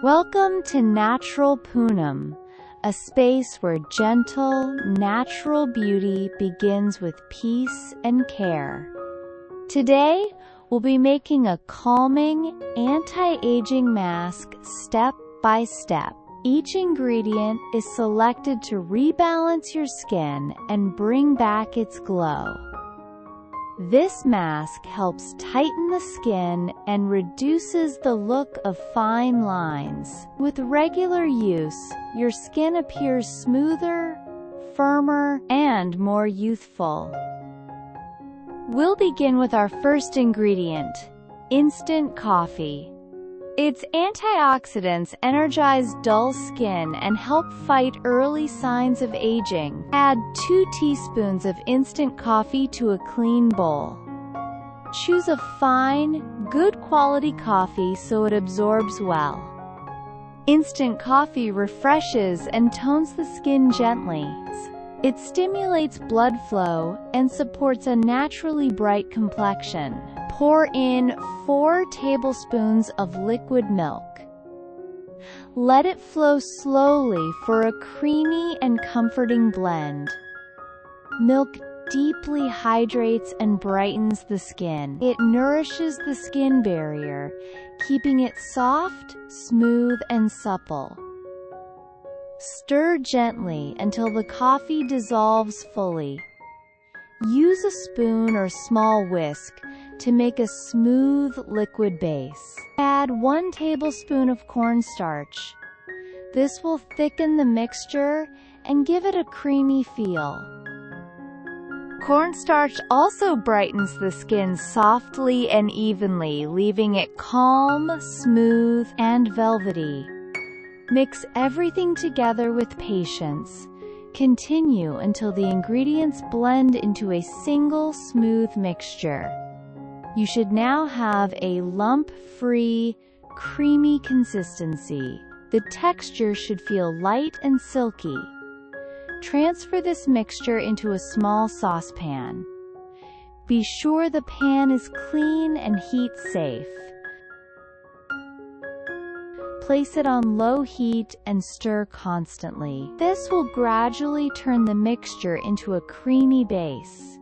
Welcome to Natural Poonam, a space where gentle, natural beauty begins with peace and care. Today, we'll be making a calming, anti-aging mask step by step. Each ingredient is selected to rebalance your skin and bring back its glow. This mask helps tighten the skin and reduces the look of fine lines. With regular use, your skin appears smoother, firmer, and more youthful. We'll begin with our first ingredient, instant coffee. Its antioxidants energize dull skin and help fight early signs of aging. Add 2 teaspoons of instant coffee to a clean bowl. Choose a fine, good quality coffee so it absorbs well. Instant coffee refreshes and tones the skin gently. It stimulates blood flow and supports a naturally bright complexion. Pour in 4 tablespoons of liquid milk. Let it flow slowly for a creamy and comforting blend. Milk deeply hydrates and brightens the skin. It nourishes the skin barrier, keeping it soft, smooth, and supple. Stir gently until the coffee dissolves fully. Use a spoon or small whisk to make a smooth liquid base. Add 1 tablespoon of cornstarch. This will thicken the mixture and give it a creamy feel. Cornstarch also brightens the skin softly and evenly, leaving it calm, smooth, and velvety. Mix everything together with patience. Continue until the ingredients blend into a single smooth mixture. You should now have a lump-free, creamy consistency. The texture should feel light and silky. Transfer this mixture into a small saucepan. Be sure the pan is clean and heat-safe. Place it on low heat and stir constantly. This will gradually turn the mixture into a creamy base.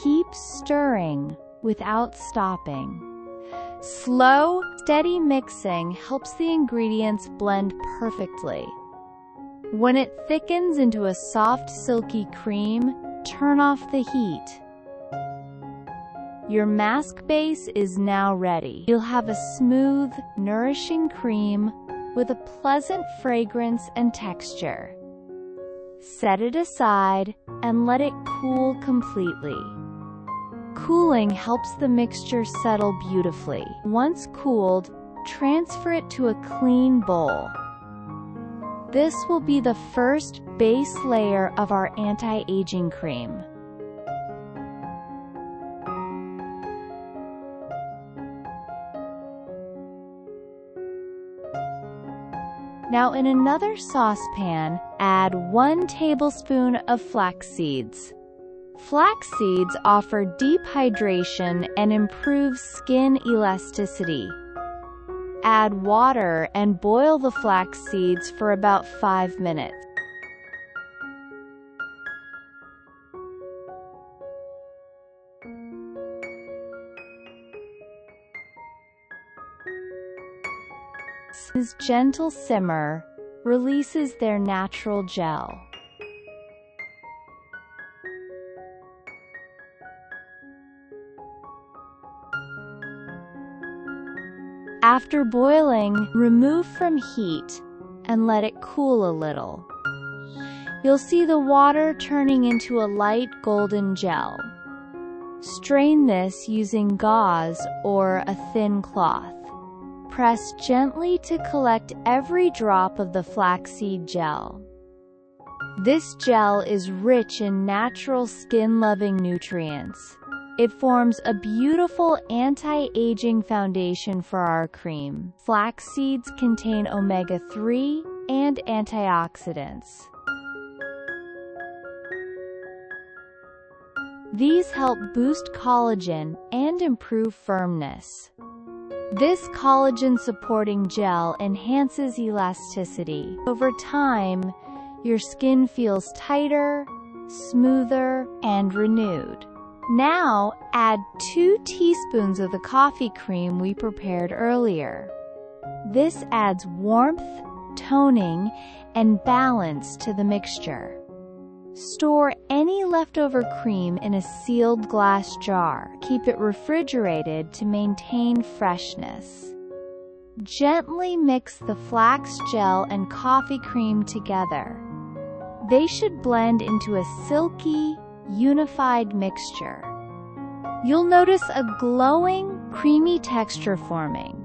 Keep stirring without stopping. Slow, steady mixing helps the ingredients blend perfectly. When it thickens into a soft, silky cream, turn off the heat. Your mask base is now ready. You'll have a smooth, nourishing cream with a pleasant fragrance and texture. Set it aside and let it cool completely. Cooling helps the mixture settle beautifully. Once cooled, transfer it to a clean bowl. This will be the first base layer of our anti-aging cream. Now in another saucepan, add 1 tablespoon of flax seeds. Flax seeds offer deep hydration and improve skin elasticity. Add water and boil the flax seeds for about 5 minutes. This gentle simmer releases their natural gel. After boiling, remove from heat and let it cool a little. You'll see the water turning into a light golden gel. Strain this using gauze or a thin cloth. Press gently to collect every drop of the flaxseed gel. This gel is rich in natural skin-loving nutrients. It forms a beautiful anti-aging foundation for our cream. Flax seeds contain omega-3 and antioxidants. These help boost collagen and improve firmness. This collagen-supporting gel enhances elasticity. Over time, your skin feels tighter, smoother, and renewed. Now, add 2 teaspoons of the coffee cream we prepared earlier. This adds warmth, toning, and balance to the mixture. Store any leftover cream in a sealed glass jar. Keep it refrigerated to maintain freshness. Gently mix the flax gel and coffee cream together. They should blend into a silky, unified mixture. You'll notice a glowing, creamy texture forming.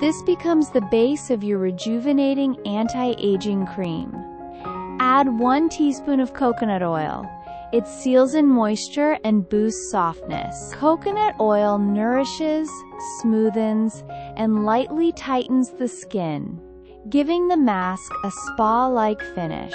This becomes the base of your rejuvenating anti-aging cream. Add 1 teaspoon of coconut oil. It seals in moisture and boosts softness. Coconut oil nourishes, smoothens, and lightly tightens the skin, giving the mask a spa-like finish.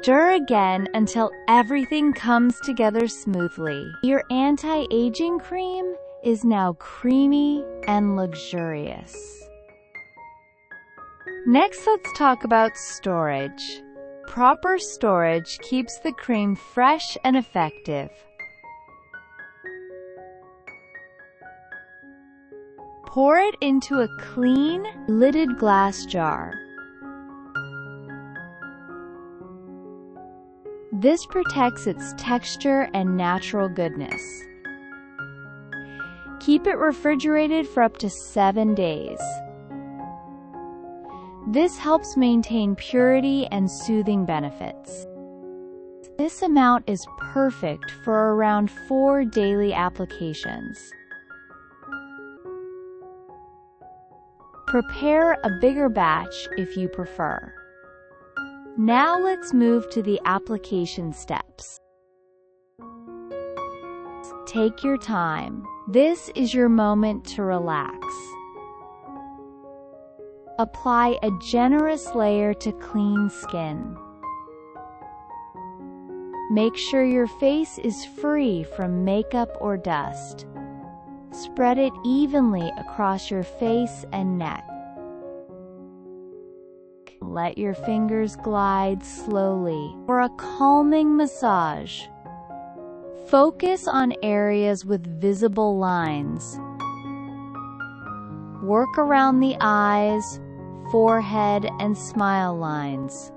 Stir again until everything comes together smoothly. Your anti-aging cream is now creamy and luxurious. Next, let's talk about storage. Proper storage keeps the cream fresh and effective. Pour it into a clean, lidded glass jar. This protects its texture and natural goodness. Keep it refrigerated for up to 7 days. This helps maintain purity and soothing benefits. This amount is perfect for around 4 daily applications. Prepare a bigger batch if you prefer. Now let's move to the application steps. Take your time. This is your moment to relax. Apply a generous layer to clean skin. Make sure your face is free from makeup or dust. Spread it evenly across your face and neck. Let your fingers glide slowly for a calming massage. Focus on areas with visible lines. Work around the eyes, forehead, and smile lines.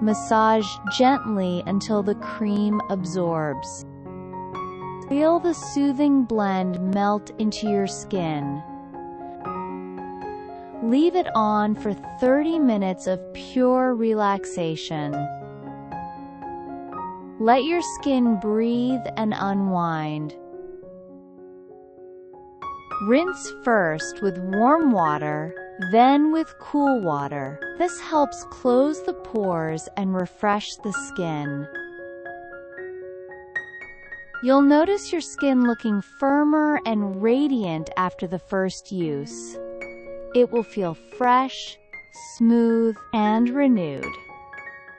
Massage gently until the cream absorbs. Feel the soothing blend melt into your skin. Leave it on for 30 minutes of pure relaxation. Let your skin breathe and unwind. Rinse first with warm water, then with cool water. This helps close the pores and refresh the skin. You'll notice your skin looking firmer and radiant after the first use. It will feel fresh, smooth, and renewed.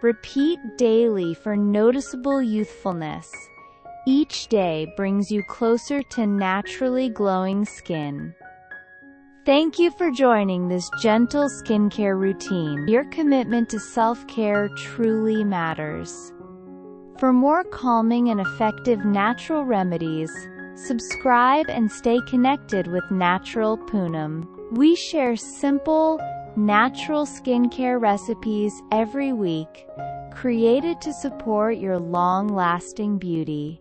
Repeat daily for noticeable youthfulness. Each day brings you closer to naturally glowing skin. Thank you for joining this gentle skincare routine. Your commitment to self-care truly matters. For more calming and effective natural remedies, subscribe and stay connected with Natural Poonam. We share simple, natural skincare recipes every week, created to support your long-lasting beauty.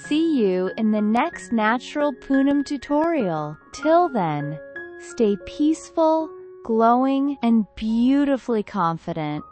See you in the next Natural Poonam tutorial. Till then, stay peaceful, glowing, and beautifully confident.